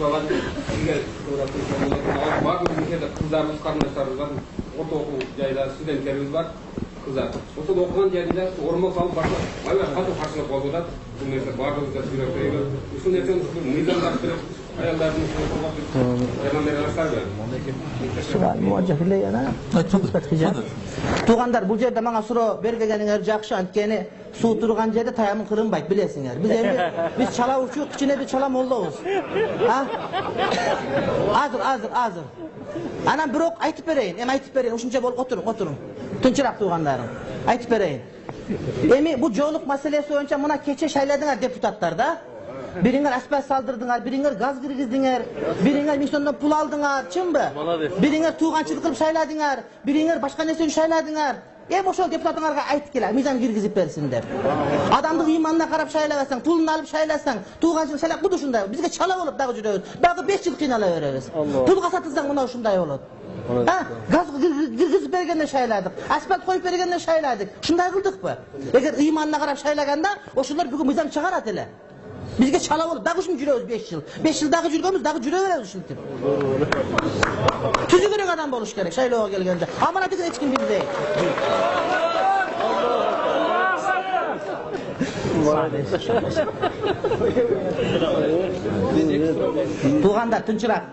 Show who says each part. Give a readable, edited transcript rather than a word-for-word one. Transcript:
Speaker 1: Soğan sizler bazı ülkede kızlarımız, kardeşlerimiz var. Orta okul jayda studentlerimiz var. Kızlar. Ortada okugan yerinde orman salıp başka katı karşılık oldular. Bu mesela bağırdıkça sürekli. Şu nefesin mizanlaştırıp ayarlarını
Speaker 2: Sual muvaccah ilayana. Tuğanlar bu жерде мага суроо бергениңер жакшы, анткени суу турган жерде таямын кырынбайт, билесиңер. Биз чала учук, кичине бир чала молдобуз. Азыр. Анан бирок айтып берейин, ушунча болуп отуруң. Тынчыраак тугандарым. Айтып берейин. Эми бул жоолук маселеси боюнча мына кече шайладыңар депутаттар да. Biringer asbest saldırdыңар, biringer gaz kirgizdiңер, biringer misyondan pul aldыңар, чынбы? Biringer tuğançılık kılıp şayladыңар, biringer başka nesi şayladыңар. Ошол депутатыңарга айтып келе, мыйзам киргизип берсин деп. Адамдын ыйманына карап шайлабасаң, пулун алып шайласаң, туганчылык шайлап куду ушундай. Бизге чала болуп дагы жүрөбүз. Дагы 5 жыл кыйнала беребиз. Пулга сатылсаң мына ушундай болот. Gaz kirgizip bергенде шайладык, асфальт коюп бергенде шайладык. Ушундай кылдыкпы? Эгер ыйманына карап шайлаганда, ошолор бүгүн мыйзам чыгарат эле. Bizge çala olup dagı uşun жүрөбүз 5 yıl. 5 yıl dagı жүргөнбүз, dagı жүрө беребиz ушинтип. Түзү керек адам болуш керек шайлоого келгенде. Амана деген эч ким билбейт. Тугандар, тынчыраак.